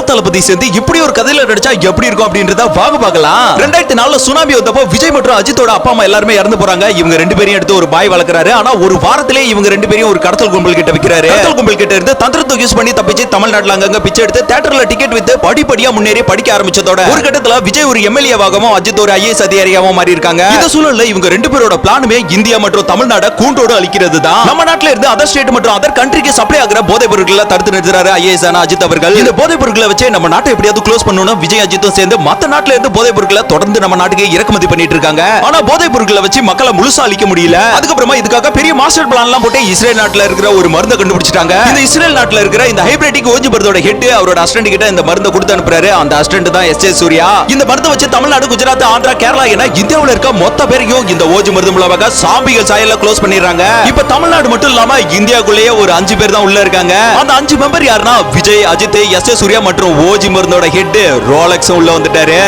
தளபதி சேர்ந்து இப்படி ஒரு கதையில நடிச்சா எப்படி இருக்கும் அப்படின்றத வாங்க பார்க்கலாம். 2004 சுனாமி வந்தப்போ விஜய் மற்றும் அஜித்தோட அப்பா அம்மா எல்லாருமே இறந்து போறாங்க. இவங்க ரெண்டு பேரையும் எடுத்து ஒரு பாய் வளர்க்கறாரு. ஆனா ஒரு வாரத்திலே இவங்க ரெண்டு பேரையும் ஒரு கடத்தல் கும்பல் கிட்ட விக்கிறாரு. கடத்தல் கும்பல் கிட்ட இருந்து தந்திரத்தை யூஸ் பண்ணி தப்பிச்சு தமிழ்நாட்டுல அங்கங்க பிச்சை எடுத்து தியேட்டர்ல டிக்கெட் வித்து படிப்படியா முன்னேறி படிக்க ஆரம்பிச்சதோட ஒரு கட்டத்துல விஜய் ஒரு எம்எல்ஏவாகவும் அஜித் ஒரு ஐஏஎஸ் அதிகாரியாகவும் மாறி இருக்காங்க. இந்த சூழல்ல இவங்க ரெண்டு பேரோட பிளானுமே இந்தியா மற்றும் தமிழ்நாடு கூண்டோடு அழிக்கிறது தான். நம்ம நாட்டுல இருந்து அதர் ஸ்டேட் மற்றும் அதர் கண்ட்ரிக்கு சப்ளை ஆகிற போதைப் பொருட்களை தடுத்து நிறுத்துறாரு ஐஏஎஸ் அஜித் அவர்கள். இந்த போதைப் பொருட்களை வச்சு நம்ம நாட்டை எப்படியாவது க்ளோஸ் பண்ணனும் விஜய் அஜித்தும் சேர்ந்து மத்த நாட்டுல இருந்து போதைப் பொருட்களை தொடர்ந்து நம்ம நாட்டுக்கு இறக்குமதி பண்ணிட்டு இருக்காங்க. ஆனா போதைப் பொருட்களை வச்சு மக்களை முழுசா அழிக்க முடியல. அதுக்கப்புறமா இதுக்காக பெரிய மாஸ்டர் பிளான் எல்லாம் போட்டு இஸ்ரேல் நாட்டுல இருக்கிற ஒரு மருந்தை கண்டுபிடிச்சிட்டாங்க. இந்த இஸ்ரேல் நாட்டுல இருக்கிற இந்த ஹைபிரிட்டிக் ஓஜி மருந்தோட ஹெட் அவரோட அசிஸ்டன்ட் கிட்ட இந்த மருந்தை கொடுத்து அனுப்புறாரு. அந்த அசிஸ்டன்ட் தான் எஸ். சூர்யா. இந்த மருந்தை வச்சு தமிழ்நாடு, குஜராத், ஆந்திரா, கேரளா என இந்தியாவுல இருக்க மொத்த பேரையும் இந்த ஓஜி மருந்து மூலமாக சாம்பிகள் சாயல்ல க்ளோஸ் பண்ணிடுறாங்க. இப்ப தமிழ்நாடு மட்டும் இல்லாம இந்தியாக்குள்ளேயே ஒரு 5 பேர் தான் உள்ள இருக்காங்க. அந்த 5 மெம்பர் யாருன்னா விஜய், அஜித், எஸ். சூர்யா மற்றும் ஓஜி மருந்தோட ஹெட் ரோலக்ஸ் உள்ள வந்துட்டாரு.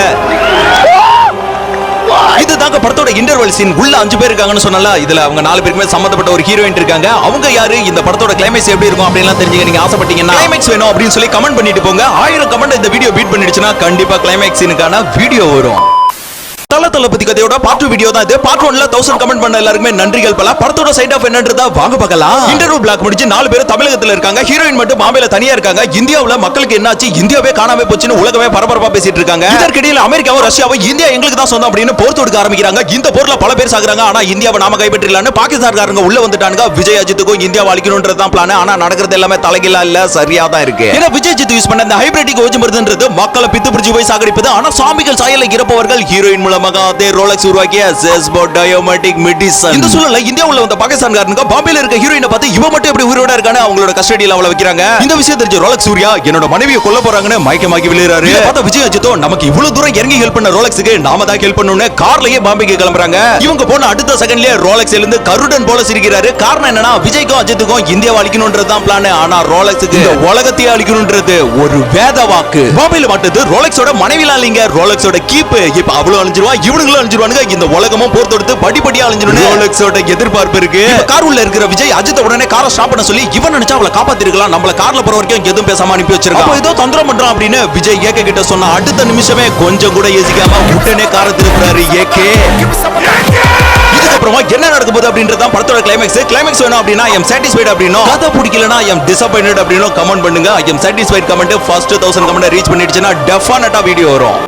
இதுதாங்க படத்தோட இன்டர்வல் சீன். உள்ள 5 பேர் இருக்காங்கன்னு சொன்னல. இதுல அவங்க 4 பேருமே சம்பந்தப்பட்ட ஒரு ஹீரோயின் இருக்காங்க. அவங்க யாரு, இந்த படத்தோட கிளைமேக்ஸ் எப்படி இருக்கும் அப்படிலாம் தெரிஞ்சுக்க நீங்க ஆசைப்பட்டீங்கன்னா கிளைமேக்ஸ் வேணும் அப்படின்னு சொல்லி கமெண்ட் பண்ணிட்டு போங்க. 1000 கமெண்ட் இந்த வீடியோ பீட் பண்ணிடுச்சுன்னா கண்டிப்பா கிளைமேக்ஸ் சீனுக்கான வீடியோ வரும். தளபதி கதையோட பார்ட் 2 வீடியோ தான் இது. பார்ட் 1ல 1000 கமெண்ட் பண்ண எல்லாருக்குமே நன்றிகள் பல. படத்தோட சைட் ஆஃப் என்னன்றத வாங்க பார்க்கலாம். இன்டர்வியூ பிளாக் முடிஞ்சு 4 பேர் தமிழகத்துல இருக்காங்க. ஹீரோயின் மட்டும் பாம்பேல தனியா இருக்காங்க. இந்தியாவுல மக்களுக்கு என்னாச்சு, இந்தியாவே காணாம போச்சுன்னு உலகமே பரபரப்பா பேசிட்டு இருக்காங்க. இதற்கிடையில அமெரிக்காவும் ரஷ்யாவும் இந்தியா எங்களுக்கு தான் சொந்தம் அப்படின்னு போர் தொடுக்க ஆரம்பிக்கிறாங்க. இந்த போர்ல பல பேர் சாகுறாங்க. ஆனா இந்தியாவை நாம கைப்பற்றலாம்னு பாகிஸ்தான்காரங்க உள்ள வந்துட்டாங்க. விஜய் அஜித்துக்கும் இந்தியாவை அழிக்கணும்ன்றது தான் பிளான். ஆனா நடக்கிறது எல்லாமே தலைகீழா இல்ல, சரியா தான் இருக்கு. ஏன்னா விஜய் அஜித் யூஸ் பண்ண இந்த ஹைபிரிட்டிக் ஓஜி மருந்துன்றது மக்களை பித்து பிடிச்சு போய் சாகடிப்பது. ஆனா சாமிகள் சாயல்ல இறப்பவர்கள் ஹீரோயின் மூலமாக அதே ரோலக்ஸ் உருவாக்கிய செஸ்போ டயோமேட்டிக் மெடிசன். இந்த சூழல்ல இந்தியாவுல வந்த பாகிஸ்தான்காரனுங்க பாம்பேல இருக்க ஹீரோயினை பார்த்து இவ மட்டும் எப்படி உயிரோட இருக்கானே அவங்களோட கஸ்டடியில அவளை வைக்கிறாங்க. இந்த விஷயம் தெரிஞ்ச ரோலக்ஸ் சூர்யா என்னோட மனைவியை கொல்ல போறாங்கன்னு மயக்கமாக்கி விழுறாரு. பார்த்தா விஜய் அஜித்தோ நமக்கு இவ்வளவு தூரம் இறங்கி ஹெல்ப் பண்ண ரோலக்ஸ்க்கு நாம தான் ஹெல்ப் பண்ணனும்னு கார்லயே பாம்பேக்கு கிளம்புறாங்க. இவங்க போன அடுத்த செகண்ட்லயே ரோலக்ஸ் இருந்து கருடன் போல சிரிக்கிறாரு. காரணம் என்னன்னா விஜய்க்கும் அஜித்துக்கும் இந்தியாவை அழிக்கணும்ன்றது தான் பிளான். ஆனா ரோலக்ஸ்க்கு இந்த உலகத்தையே அழிக்கணும்ன்றது ஒரு வேத வாக்கு. பாம்பேல மாட்டது ரோலக்ஸோட மனைவிலாம் இல்லைங்க, ரோலக்ஸோட கீப். இப்ப அவளும் அழிஞ்சிருவா, இவனுங்களும் அழிஞ்சிருவாங்க. இந்த உலகமும் போர் தொடுத்து படிப்படியா அழிஞ்சிரும் ரோலக்ஸோட எதிர்பார்ப்பு இருக்கு. கார் உள்ள இருக்கிற விஜய் அஜித் உடனே காரை ஸ்டாப் பண்ண சொல்லி இவன் நினைச்சா அவளை காப்பாத்திருக்கலாம், நம்மள கார்ல போற வரைக்கும் எதுவும் பேசாம அனுப்பி வச்சிருக்கான். அப்ப ஏதோ தந்திரம் பண்றான் அப்படின்னு விஜய் ஏகே கிட்ட சொன்ன அடுத்த நிமிஷமே கொஞ்சம் கூட யோசிக்காம உடனே காரை திருப்புறாரு ஏகே. இதுக்கப்புறமா என்ன நடக்க போகுது அப்படின்றத படத்தோட கிளைமேக்ஸ். கிளைமேக்ஸ் வேணும் அப்படின்னா ஐ எம் சாட்டிஸ்ஃபைட் அப்படினோ, கதை பிடிக்கலனா ஐ எம் டிசப்பாயிண்டட் அப்படினோ கமெண்ட் பண்ணுங்க. I am satisfied comment first 1000 comment reach பண்ணிடுச்சுனா டெஃபினட்டா வீடியோ வரும்.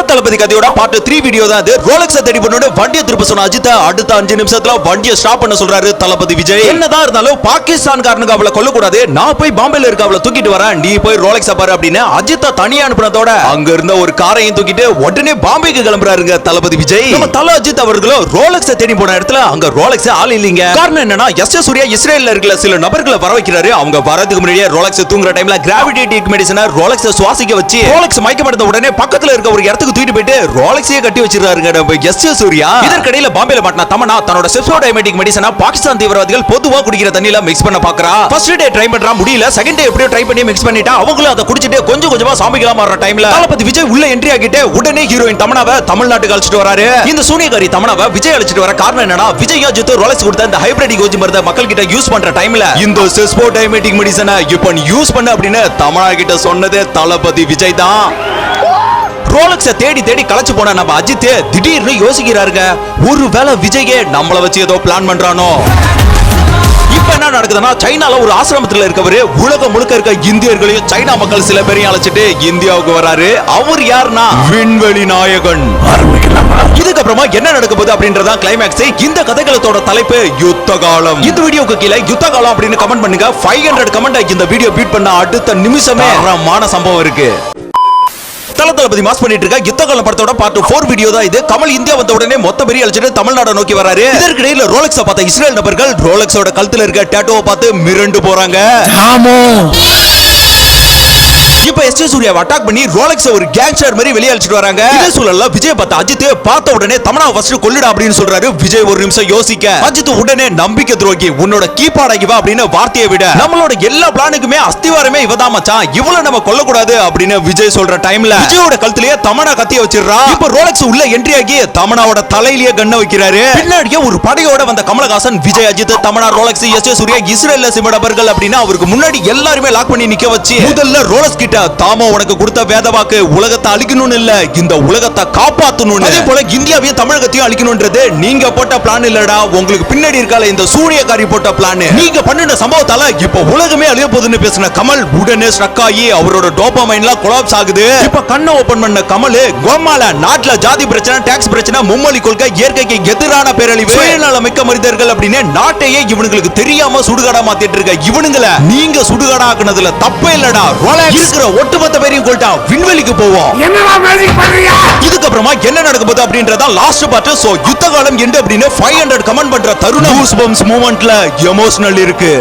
தளபதி கதையோட பார்ட் 3 வீடியோ தான் இது. ரோலக்ஸை தேடி பண்ணோட வண்டியை திருப்ப சொன்ன அஜித் அடுத்த 5 நிமிஷத்துல வண்டியை ஸ்டாப் பண்ண சொல்றாரு தளபதி விஜய். என்னதான் இருந்தாலும் பாகிஸ்தான்காரனுக்கு அவளை கொல்ல கூடாது, நான் போய் பாம்பேல இருக்க அவளை தூக்கிட்டு வரேன், நீ போய் ரோலக்ஸை பாரு அப்படின்னு அஜித்தை தனியா அனுப்புனதோட அங்க இருந்த ஒரு காரையும் தூக்கிட்டு உடனே பாம்பேக்கு கிளம்புறாருங்க தளபதி விஜய். நம்ம தல அஜித் அவர்களும் ரோலக்ஸை தேடி போன இடத்துல அங்க ரோலக்ஸ் ஆள் இல்லீங்க. காரணம் என்னன்னா எஸ். சூர்யா இஸ்ரேல்ல இருக்கிற சில நபர்களை வர வைக்கிறாரு. அவங்க வரதுக்கு முன்னாடியே ரோலக்ஸ் தூங்குற டைம்ல கிராவிடேட்டிக் மெடிசனை ரோலக்ஸை சுவாசிக்க வச்சு ரோலக்ஸ் மயக்கமடைந்த உடனே பக்கத்துல இருக்க ஒரு இடத்துக்கு தூக்கிட்டு போயிட்டு ரோலக்ஸையே கட்டி வச்சிருக்காருங்க நம்ம எஸ். சூர்யா. இதற்கிடையில பாம்பேல மாட்டின தமன்னா தன்னோட செஸ்போ டயோமேட்டிக் மெடிசனை பாகிஸ்தான் தீவிரவாதிகள் பொதுவா குடிக்கிற தண்ணியில மிக்ஸ் பண்ண பாக்குறா. ஃபர்ஸ்ட் டே ட்ரை பண்றா, முடியல. செகண்ட் டே எப்படியோ ட்ரை பண்ணி மிக்ஸ் பண்ணிட்டா. அவங்களும் அதை குடிச்சிட்டு கொஞ்சம் கொஞ்சமா சாமிகளா மாறுற டைம்ல தளபதி விஜய் உள்ள என்ட்ரி ஆகிட்டு உடனே ஹீரோயின் தமன்னாவை தமிழ்நாட்டுக்கு அழைச்சிட்டு வராரு. இந்த சூனியக்காரி தமன்னாவை விஜய் அழைச்சிட்டு வர காரணம் என்னன்னா விஜய் அஜித் ரோலக்ஸ் கொடுத்த இந்த ஹைபிரிட்டிக் ஓஜி மருந்தை மக்கள் கிட்ட யூஸ் பண்ற டைம்ல இந்த செஸ்போ டயோமேட்டிக் மெடிசனை இப்போ யூஸ் பண்ணு அப்படின்னு தமன்னா கிட்ட சொன்னதே தளபதி விஜய் தான். ரோலக்ஸை தேடி தேடி களைச்சு போன நம்ம அஜித் திடீர்னு யோசிக்கிறாருங்க, ஒருவேளை விஜயே நம்மள வச்சு ஏதோ பிளான் பண்றானோ. இப்ப என்ன நடக்குதுன்னா சைனால ஒரு ஆசிரமத்துல இருக்கவரு உலகம் முழுக்க இருக்க இந்தியர்களையும் சைனா மக்கள் சில பேரையும் அழைச்சிட்டு இந்தியாவுக்கு வராரு. அவர் யாருன்னா விண்வெளி நாயகன். இதுக்கப்புறமா என்ன நடக்க போகுது அப்படின்றதா கிளைமேக்ஸ். இந்த கதைகளோட தலைப்பு யுத்த காலம். இந்த வீடியோக்கு கீழே யுத்த காலம் அப்படின்னு கமெண்ட் பண்ணுங்க. 500 கமெண்ட் இந்த வீடியோ பீட் பண்ண அடுத்த நிமிஷமே தரமான சம்பவம் இருக்கு. தளபதி மாஸ் பண்ணிட்டு இருக்க யுத்த காலம் படத்தோட பார்ட் 4 வீடியோ தான் இது. கமல் இந்தியா வந்த உடனே மொத்த பெரிய அழிச்சிட்டு தமிழ்நாடு நோக்கி வராரு. இதற்கிடையில ரோலக்ஸை பார்த்த இஸ்ரேல் நபர்கள் ரோலக்ஸோட கழுத்துல இருக்க டேட்டோவை பார்த்து மிரண்டு போறாங்க. இப்ப எஸ் ஜே சூர்யாவை அட்டாக் பண்ணி ரோலெக்ஸ் ஒரு கேங்ஸ்டர் மாதிரி வெளியே அழைச்சிட்டு வராங்க. இதே சூழல்ல விஜய் பார்த்த அஜித் பார்த்த உடனே தமனா ஃபர்ஸ்ட் கொல்லுடா அப்படின்னு சொல்றாரு. விஜய் ஒரு நிமிஷம் யோசிக்க அஜித் உடனே நம்பிக்கை துரோகி உன்னோட கீபாடாகி வா அப்படின்னு வார்த்தையை விட நம்மளோட எல்லா பிளானுக்குமே அஸ்திவாரமே இவதான் மச்சான், இவளை நம்ம கொல்ல கூடாது அப்படின்னு விஜய் சொல்ற டைம்ல விஜயோட கழுத்திலேயே தமனா கத்திய வச்சிடுறா. இப்ப ரோலெக்ஸ் உள்ள என்ட்ரி ஆகி தமனாவோட தலையிலேயே கண்ண வைக்கிறாரு. பின்னாடியே ஒரு படையோட வந்த Kamal Haasan Vijay, Ajith, Tamannaah, Rolex, S J Suriya, இஸ்ரேல் சிமடபர்கள் அப்படின்னு அவருக்கு முன்னாடி எல்லாருமே லாக் பண்ணி நிக்க வச்சு முதல்ல ரோலெக்ஸ் கிட்ட தாமோ உனக்கு கொடுத்த வேத வாக்கு உலகத்தை அழிக்கணும்னு இல்ல, இந்த உலகத்தை காப்பாத்தணும். அதே போல இந்தியாவையும் தமிழகத்தையும் அழிக்கணும்ன்றது நீங்க போட்ட பிளான் இல்லடா, உங்களுக்கு பின்னாடி இருக்கால இந்த சூரியகாரி போட்ட பிளான். நீங்க பண்ணின சம்பவத்தால இப்ப உலகமே அழிய போகுதுன்னு பேசின கமல் உடனே ஸ்ட்ரக் ஆகி அவரோட டோபமைன்லாம் கொலாப்ஸ் ஆகுது. இப்ப கண்ணை ஓபன் பண்ண கமல் கோமால நாட்டுல ஜாதி பிரச்சனை, டாக்ஸ் பிரச்சனை, மும்மொழி கொள்கை, இயற்கைக்கு எதிரான பேரழிவு, சுயநலமிக்க மனிதர்கள் அப்படின்னு நாட்டையே இவனுங்களுக்கு தெரியாம சுடுகாடா மாத்திட்டு இருக்க இவனுங்களை நீங்க சுடுகாடா ஆக்குனதுல தப்பே இல்லடா. ரோலெக்ஸ் இருக்கிற ஒட்டுமொத்த பேரையும் கொல்ட்டா விண்வெளிக்கு போவோம். இதுக்கப்புறமா என்ன நடக்க போகுது அப்படின்றத லாஸ்ட் பார்ட். சோ யுத்த காலம் எண்டு அப்படின்னு 500 கமெண்ட் பண்ற தருணம் கூஸ்பம்ஸ் மூமெண்ட்ல எமோஷனல் இருக்கு.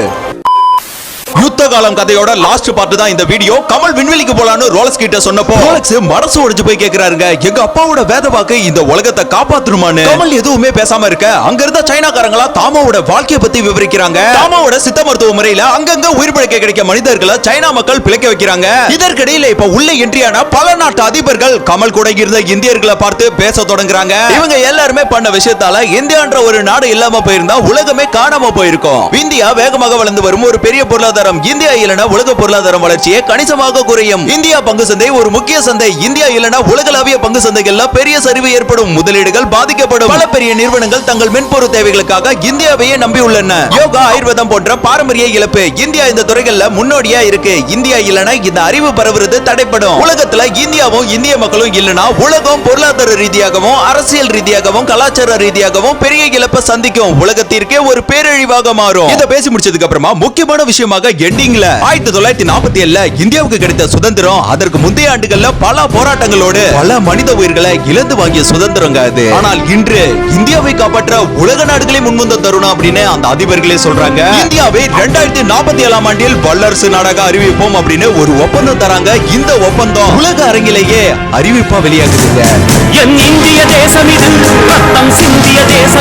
யுத்த காலம் கதையோட லாஸ்ட் பார்ட் தான் இந்த வீடியோ. கமல் விண்வெளிக்கு போலான்னு ரோலெக்ஸ் கிட்ட சொன்னப்போ ரோலெக்ஸ் மனசு உடைஞ்சு போய் கேக்குறாருங்க, எங்க அப்பாவோட வேத வாக்கு இந்த உலகத்தை காப்பாத்தணுமான்னு. கமல் எதுவுமே பேசாம இருக்க அங்க இருந்த சைனாக்காரங்களா தாமாவோட வாழ்க்கையை பத்தி விவரிக்கிறாங்க. தாமாவோட சித்த மருத்துவ முறையில அங்கங்க உயிர் பிழைக்க கிடைக்க மனிதர்களை சைனா மக்கள் பிழைக்க வைக்கிறாங்க. இதற்கிடையில இப்ப உள்ள என்ட்ரியான பல நாட்டு அதிபர்கள் கமல் கூட இருந்த இந்தியர்களை பார்த்து பேச தொடங்குறாங்க. இவங்க எல்லாருமே பண்ண விஷயத்தால இந்தியான்ற ஒரு நாடு இல்லாம போயிருந்தா உலகமே காணாம போயிருக்கும். இந்தியா வேகமாக வளர்ந்து வரும் ஒரு பெரிய பொருளாதாரம். இந்தியா இல்லனா உலக பொருளாதாரம் வளர்ச்சியே கணிசமாக குறையும். இந்தியா பங்கு சந்தை ஒரு முக்கிய சந்தை. இந்தியா இல்லனா உலகளாவிய பங்கு சந்தைகள்ல பெரிய சரிவு ஏற்படும், முதலீடுகள் பாதிக்கப்படும். பல பெரிய நிறுவனங்கள் தங்கள் மென்பொருள் தேவைகளுக்காக இந்தியாவையே நம்பி உள்ளன. யோகா, ஆயுர்வேதம் போன்ற பாரம்பரிய இழப்பு. இந்தியா இந்த துறைகள்ல முன்னோடியா இருக்கு. இந்தியா இல்லனா இந்த அறிவு பரவுறது தடைப்படும். உலகத்துல இந்தியாவும் இந்திய மக்களும் இல்லனா உலகம் பொருளாதார ரீதியாகவும் அரசியல் ரீதியாகவும் கலாச்சார ரீதியாகவும் பெரிய இழப்பை சந்திக்கும். உலகத்திற்கே ஒரு பேரழிவாக மாறும். இத பேசி முடிச்சதுக்கு அப்புறமா முக்கியமான விஷயமாக எண்டிங்ல 1947ல இந்தியாவுக்கு கிடைத்த சுதந்திரம் அதற்கு முந்தைய ஆண்டுகள்ல பல போராட்டங்களோடு பல மனித உயிர்களை இழந்து வாங்கிய சுதந்திரங்க அது. ஆனால் இன்று இந்தியாவை காப்பாற்ற உலக நாடுகளே முன்வந்த தருணம் அப்படின்னு அந்த அதிபர்களே சொல்றாங்க. இந்தியாவை 2047ஆம் ஆண்டில் வல்லரசு நாடாக அறிவிப்போம் அப்படின்னு ஒரு ஒப்பந்தம் தராங்க. இந்த ஒப்பந்தம் உலக அரங்கிலேயே அறிவிப்பா வெளியாகுதுங்க. என் இந்திய தேசம் இது ரத்தம் சிந்திய தேசம்.